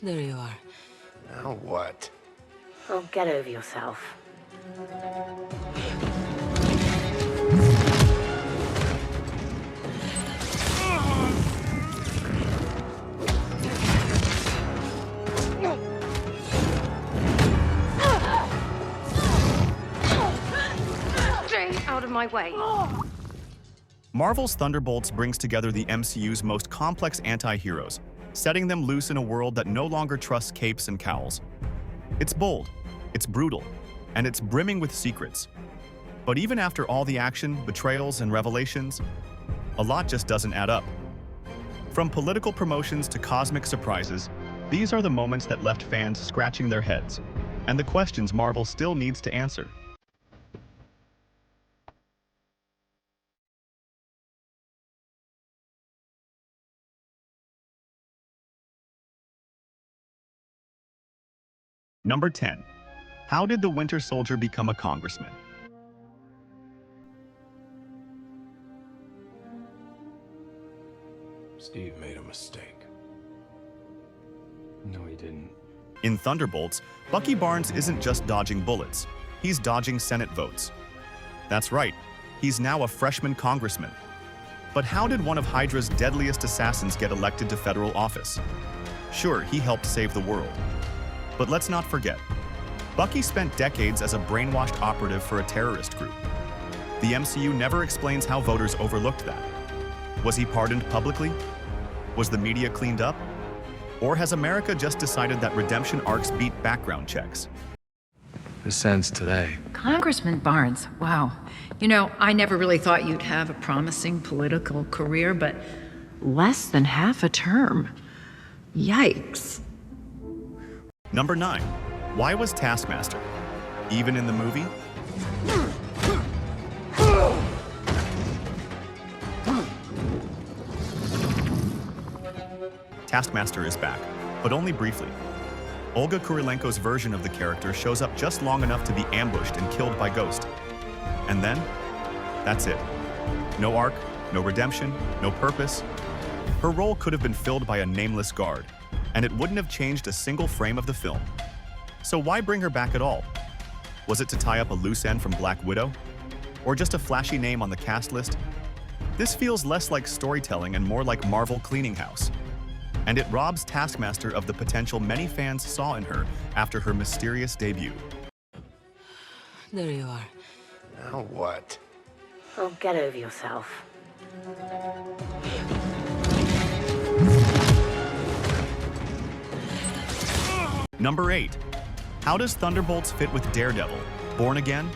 There you are. Now what? Oh, get over yourself. Stay out of my way. Marvel's Thunderbolts brings together the MCU's most complex anti-heroes, setting them loose in a world that no longer trusts capes and cowls. It's bold, it's brutal, and it's brimming with secrets. But even after all the action, betrayals, and revelations, a lot just doesn't add up. From political promotions to cosmic surprises, these are the moments that left fans scratching their heads, and the questions Marvel still needs to answer. Number 10. How did the Winter Soldier become a congressman? Steve made a mistake. No, he didn't. In Thunderbolts, Bucky Barnes isn't just dodging bullets, he's dodging Senate votes. That's right, he's now a freshman congressman. But how did one of Hydra's deadliest assassins get elected to federal office? Sure, he helped save the world. But let's not forget, Bucky spent decades as a brainwashed operative for a terrorist group. The MCU never explains how voters overlooked that. Was he pardoned publicly? Was the media cleaned up? Or has America just decided that redemption arcs beat background checks? This ends today. Congressman Barnes, wow. You know, I never really thought you'd have a promising political career, but less than half a term. Yikes. Number 9. Why was Taskmaster even in the movie? Taskmaster is back, but only briefly. Olga Kurilenko's version of the character shows up just long enough to be ambushed and killed by Ghost. And then, that's it. No arc, no redemption, no purpose. Her role could have been filled by a nameless guard, and it wouldn't have changed a single frame of the film. So why bring her back at all? Was it to tie up a loose end from Black Widow? Or just a flashy name on the cast list? This feels less like storytelling and more like Marvel cleaning house. And it robs Taskmaster of the potential many fans saw in her after her mysterious debut. There you are. Now what? Oh, get over yourself. Number 8. How does Thunderbolts fit with Daredevil? Born Again?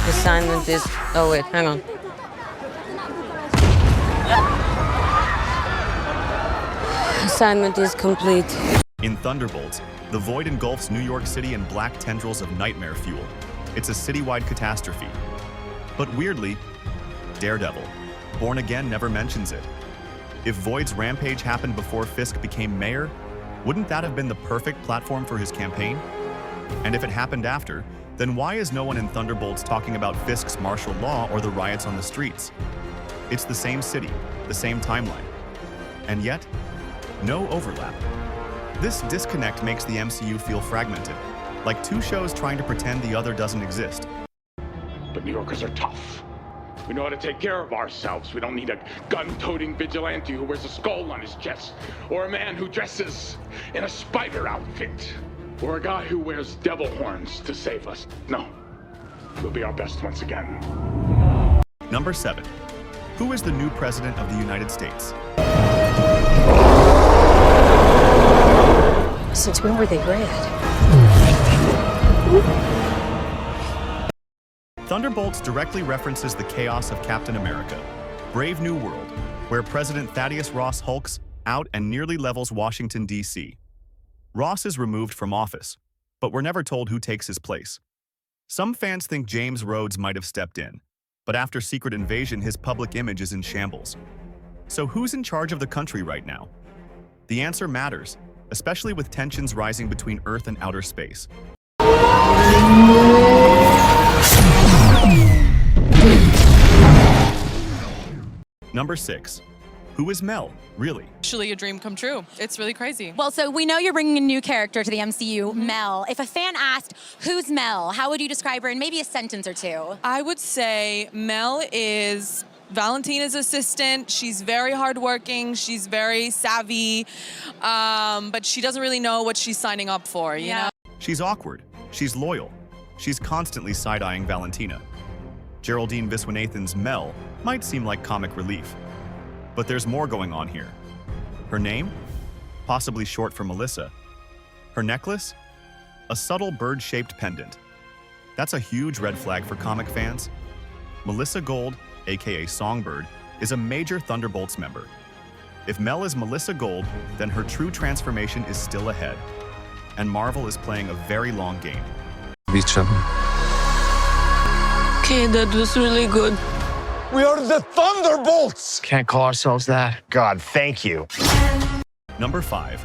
Assignment is... Oh wait, hang on. Assignment is complete. In Thunderbolts, the Void engulfs New York City in black tendrils of nightmare fuel. It's a citywide catastrophe. But weirdly, Daredevil, Born Again never mentions it. If Void's rampage happened before Fisk became mayor, wouldn't that have been the perfect platform for his campaign? And if it happened after, then why is no one in Thunderbolts talking about Fisk's martial law or the riots on the streets? It's the same city, the same timeline. And yet, no overlap. This disconnect makes the MCU feel fragmented, like two shows trying to pretend the other doesn't exist. But New Yorkers are tough. We know how to take care of ourselves. We don't need a gun-toting vigilante who wears a skull on his chest, or a man who dresses in a spider outfit, or a guy who wears devil horns to save us. No, we'll be our best once again. Number 7. Who is the new president of the United States? Since when were they red? Thunderbolts directly references the chaos of Captain America, Brave New World, where President Thaddeus Ross hulks out and nearly levels Washington, D.C. Ross is removed from office, but we're never told who takes his place. Some fans think James Rhodes might have stepped in, but after Secret Invasion, his public image is in shambles. So who's in charge of the country right now? The answer matters, especially with tensions rising between Earth and outer space. Number 6. Who is Mel, really? Actually a dream come true. It's really crazy. Well, so we know you're bringing a new character to the MCU, Mel. If a fan asked, who's Mel, how would you describe her in maybe a sentence or two? I would say Mel is Valentina's assistant. She's very hardworking. She's very savvy, but she doesn't really know what she's signing up for, you know? She's awkward. She's loyal. She's constantly side-eyeing Valentina. Geraldine Viswanathan's Mel might seem like comic relief, but there's more going on here. Her name? Possibly short for Melissa. Her necklace? A subtle bird-shaped pendant. That's a huge red flag for comic fans. Melissa Gold, aka Songbird, is a major Thunderbolts member. If Mel is Melissa Gold, then her true transformation is still ahead. And Marvel is playing a very long game. Each other. Okay, that was really good. We are the Thunderbolts! Can't call ourselves that. God, thank you. Number 5.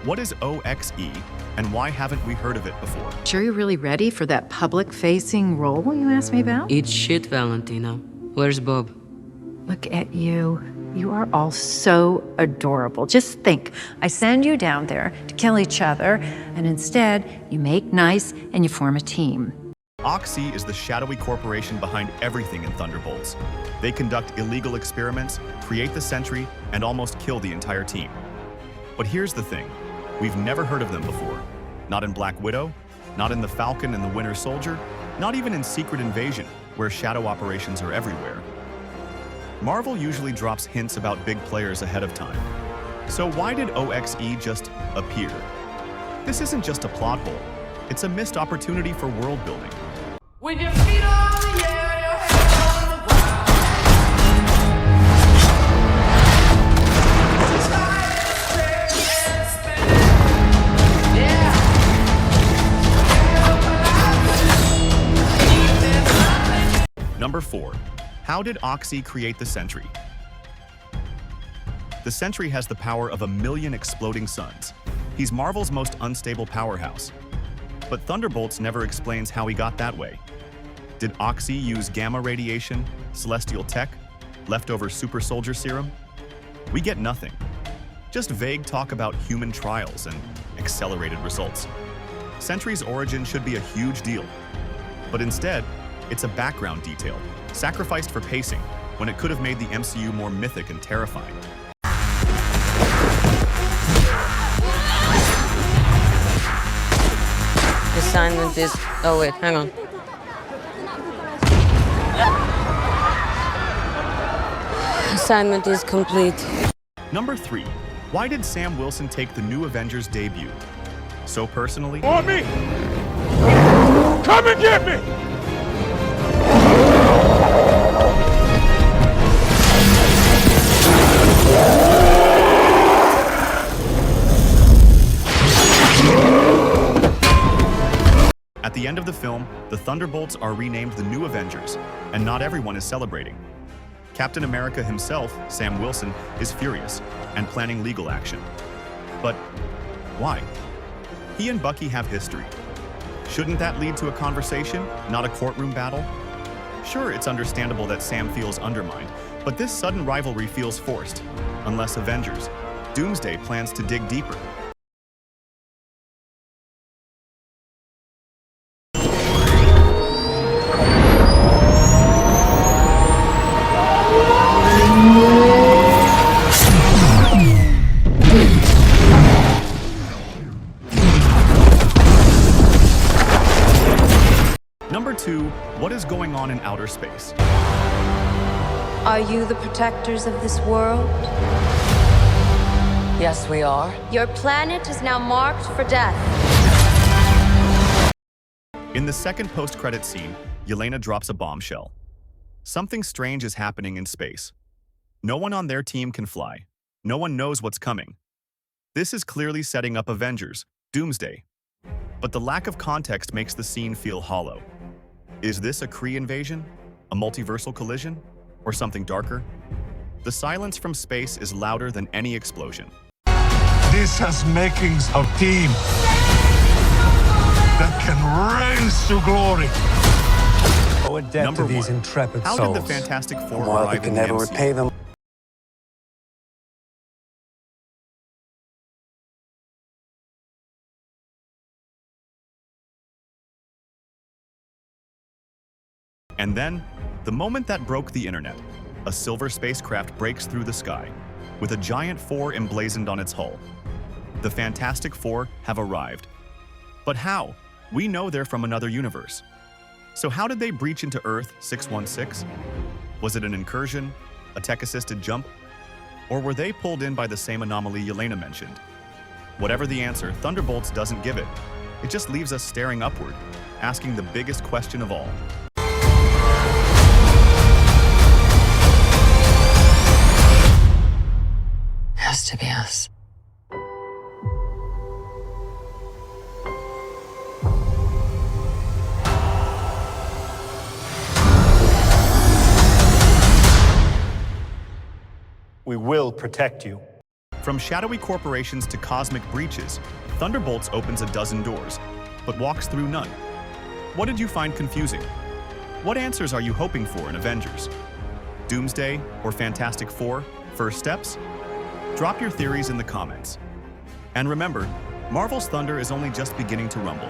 What is O.X.E, and why haven't we heard of it before? Sure you're really ready for that public-facing role you asked me about? Eat shit, Valentina. Where's Bob? Look at you. You are all so adorable. Just think, I send you down there to kill each other, and instead, you make nice and you form a team. O.X.E is the shadowy corporation behind everything in Thunderbolts. They conduct illegal experiments, create the Sentry, and almost kill the entire team. But here's the thing. We've never heard of them before. Not in Black Widow, not in the Falcon and the Winter Soldier, not even in Secret Invasion, where shadow operations are everywhere. Marvel usually drops hints about big players ahead of time. So why did O.X.E just appear? This isn't just a plot hole. It's a missed opportunity for world building. With your feet on the air, your head on the ground. Number 4. How did O.X.E create the Sentry? The Sentry has the power of 1 million exploding suns. He's Marvel's most unstable powerhouse. But Thunderbolts never explains how he got that way. Did O.X.E use gamma radiation, celestial tech, leftover super soldier serum? We get nothing. Just vague talk about human trials and accelerated results. Sentry's origin should be a huge deal. But instead, it's a background detail, sacrificed for pacing, when it could have made the MCU more mythic and terrifying. Assignment is... Oh, wait, hang on. Assignment is complete. Number 3. Why did Sam Wilson take the new Avengers debut? So personally? On me! Come and get me! At the end of the film, the Thunderbolts are renamed the New Avengers, and not everyone is celebrating. Captain America himself, Sam Wilson, is furious and planning legal action. But why? He and Bucky have history. Shouldn't that lead to a conversation, not a courtroom battle? Sure, it's understandable that Sam feels undermined, but this sudden rivalry feels forced. Unless Avengers, Doomsday plans to dig deeper. Number 2, what is going on in outer space? Are you the protectors of this world? Yes, we are. Your planet is now marked for death. In the second post-credit scene, Yelena drops a bombshell. Something strange is happening in space. No one on their team can fly. No one knows what's coming. This is clearly setting up Avengers, Doomsday. But the lack of context makes the scene feel hollow. Is this a Kree invasion? A multiversal collision? Or something darker? The silence from space is louder than any explosion. This has makings of team that can rise to glory. Oh, a debt Number to these 1. intrepid How souls. did the Fantastic Four While arrive we in can the never MCU? repay them. And then, the moment that broke the internet, a silver spacecraft breaks through the sky, with a giant 4 emblazoned on its hull. The Fantastic Four have arrived. But how? We know they're from another universe. So how did they breach into Earth 616? Was it an incursion, a tech-assisted jump, or were they pulled in by the same anomaly Yelena mentioned? Whatever the answer, Thunderbolts doesn't give it. It just leaves us staring upward, asking the biggest question of all. Has to be us. We will protect you. From shadowy corporations to cosmic breaches, Thunderbolts opens a dozen doors, but walks through none. What did you find confusing? What answers are you hoping for in Avengers? Doomsday or Fantastic Four? First steps? Drop your theories in the comments. And remember, Marvel's thunder is only just beginning to rumble.